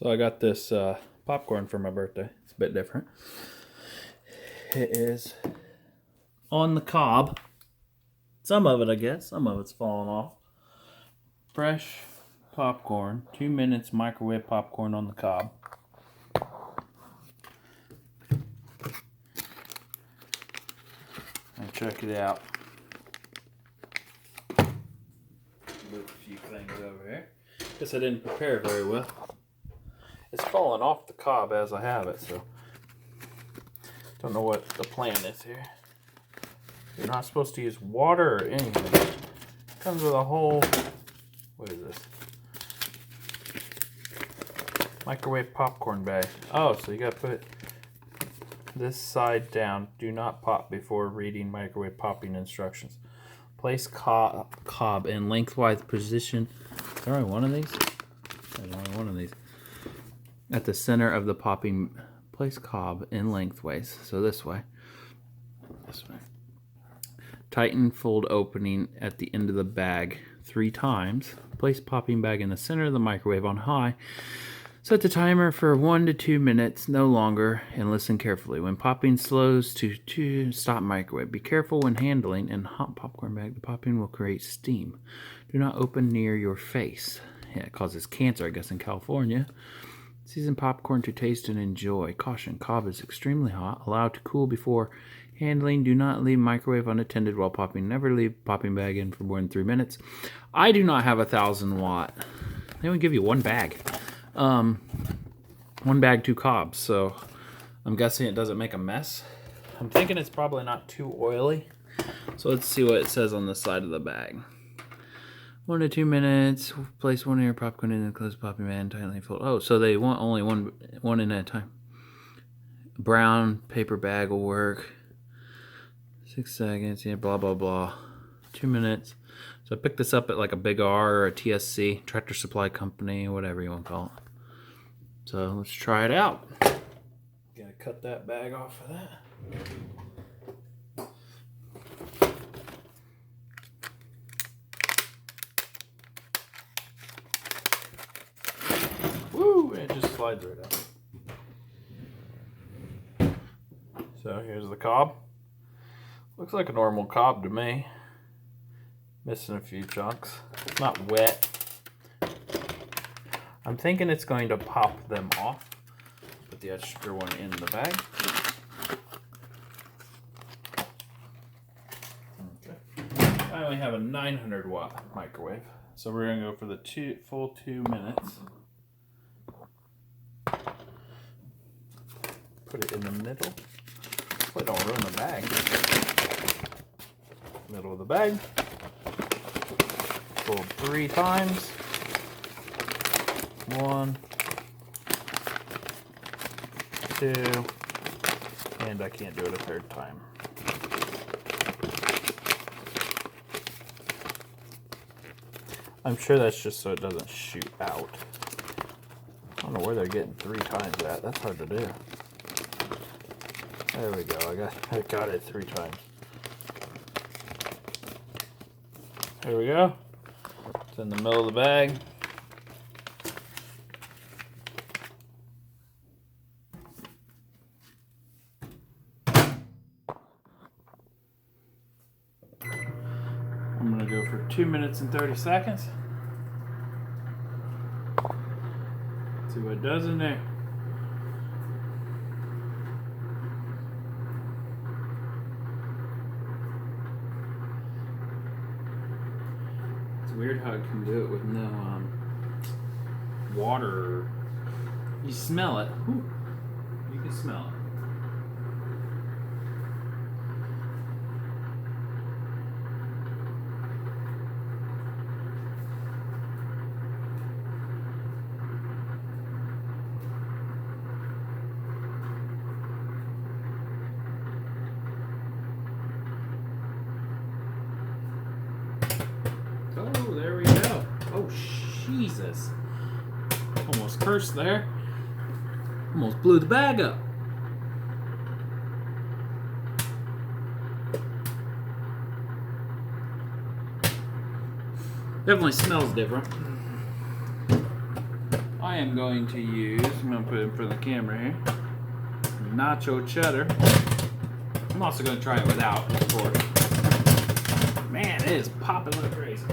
So I got this popcorn for my birthday. It's a bit different. It is on the cob. Some of it, I guess. Some of it's fallen off. Fresh popcorn. 2 minutes microwave popcorn on the cob. And check it out. Move a few things over here. Guess I didn't prepare very well. It's falling off the cob as I have it, so don't know what the plan is here. You're not supposed to use water or anything. It comes with a whole, what is this? Microwave popcorn bag. Oh, so you gotta put this side down. Do not pop before reading microwave popping instructions. Place cob in lengthwise position. Is there only one of these? There's only one of these. At the center of the popping, place cob in lengthways. So this way. This way. Tighten fold opening at the end of the bag 3 times. Place popping bag in the center of the microwave on high. Set the timer for 1 to 2 minutes, no longer, and listen carefully. When popping slows to 2, stop microwave. Be careful when handling in hot popcorn bag. The popping will create steam. Do not open near your face. Yeah, it causes cancer, I guess, in California. Season popcorn to taste and enjoy. Caution, cob is extremely hot. Allow to cool before handling. Do not leave microwave unattended while popping. Never leave popping bag in for more than 3 minutes. I do not have a 1,000 watt. They only give you 1 bag. 1 bag, 2 cobs. So I'm guessing it doesn't make a mess. I'm thinking it's probably not too oily. So let's see what it says on the side of the bag. 1 to 2 minutes. Place one of your popcorn in the closed popping bag and tightly fold. Oh, so they want only one in at a time. Brown paper bag will work. 6 seconds. Yeah, blah blah blah. 2 minutes. So I picked this up at like a Big R or a TSC, Tractor Supply Company, whatever you want to call it. So let's try it out. Gotta cut that bag off of that. Woo! It just slides right out. So here's the cob. Looks like a normal cob to me. Missing a few chunks. It's not wet. I'm thinking it's going to pop them off. Put the extra one in the bag. Okay. I only have a 900 watt microwave, so we're gonna go for the full 2 minutes. Put it in the middle. Hopefully don't ruin the bag. Middle of the bag. Fold 3 times. 1, 2, and I can't do it a 3rd time. I'm sure that's just so it doesn't shoot out. I don't know where they're getting 3 times at. That's hard to do. There we go. I got it 3 times. Here we go. It's in the middle of the bag. I'm going to go for 2 minutes and 30 seconds. See what it does in there. It's weird how it can do it with no water. You smell it. Ooh, you can smell it. Oh, there we go. Oh, Jesus. Almost cursed there. Almost blew the bag up. Definitely smells different. I am going to use, I'm going to put it in front of the camera here, nacho cheddar. I'm also going to try it without, of course. Man, it is popping like crazy.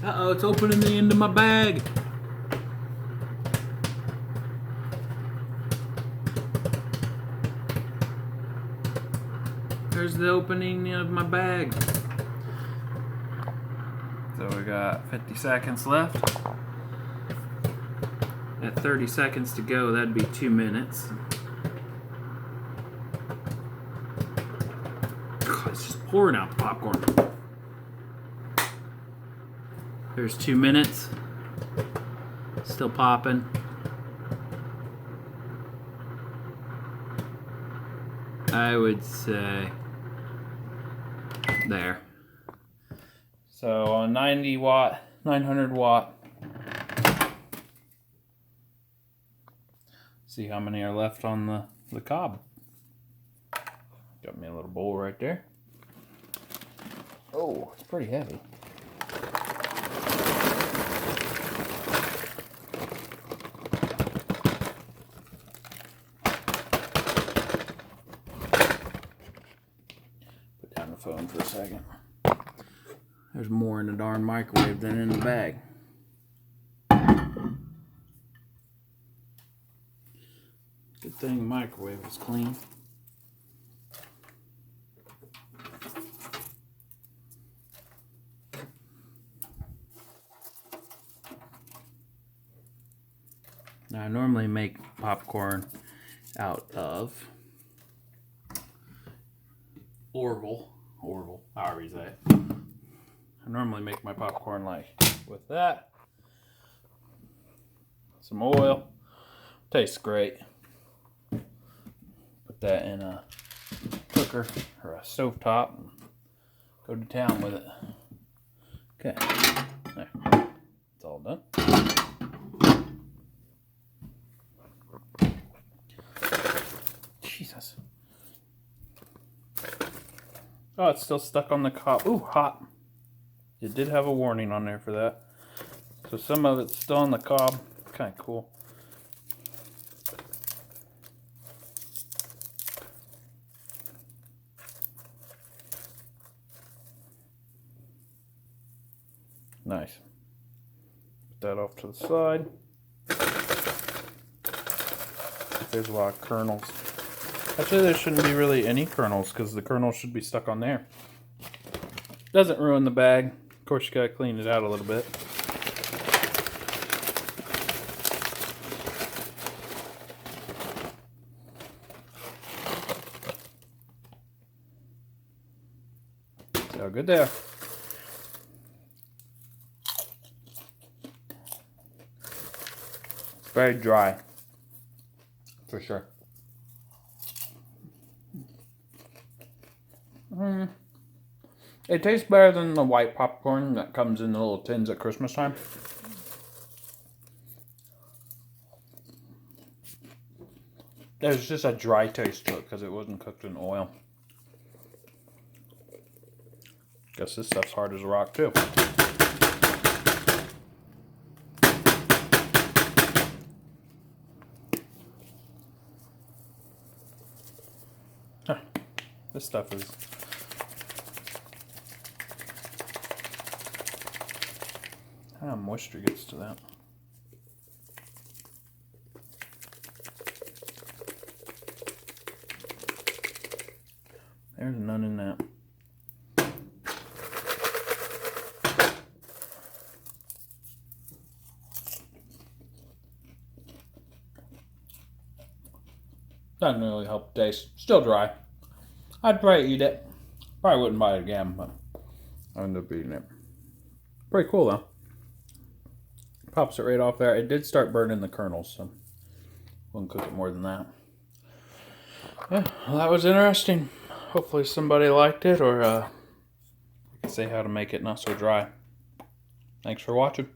Uh-oh, it's opening the end of my bag. There's the opening of my bag. So we got 50 seconds left. At 30 seconds to go, that'd be 2 minutes. God, it's just pouring out popcorn. There's 2 minutes. Still popping. I would say there. So on 90 watt, 900 watt. See how many are left on the cob. Got me a little bowl right there. Oh, it's pretty heavy. Put down the phone for a second. There's more in the darn microwave than in the bag. Good thing the microwave is clean. Now I normally make popcorn out of Orville, however you say it. I normally make my popcorn like with that. Some oil. Tastes great. Put that in a cooker or a stovetop and go to town with it. Okay. There. It's all done. Jesus. Oh, it's still stuck on the cob. Ooh, hot. It did have a warning on there for that. So some of it's still on the cob. Kind of cool. Nice. Put that off to the side. There's a lot of kernels. Actually, there shouldn't be really any kernels because the kernels should be stuck on there. Doesn't ruin the bag. Of course, you gotta clean it out a little bit. So good there. It's very dry, for sure. It tastes better than the white popcorn that comes in the little tins at Christmas time. There's just a dry taste to it because it wasn't cooked in oil. Guess this stuff's hard as a rock too. Huh. This stuff is... How moisture gets to that. There's none in that. Doesn't really help the taste. Still dry. I'd probably eat it. Probably wouldn't buy it again, but I ended up eating it. Pretty cool though. Pops it right off there. It did start burning the kernels, so wouldn't cook it more than that. Yeah, well, that was interesting. Hopefully somebody liked it, or say how to make it not so dry. Thanks for watching.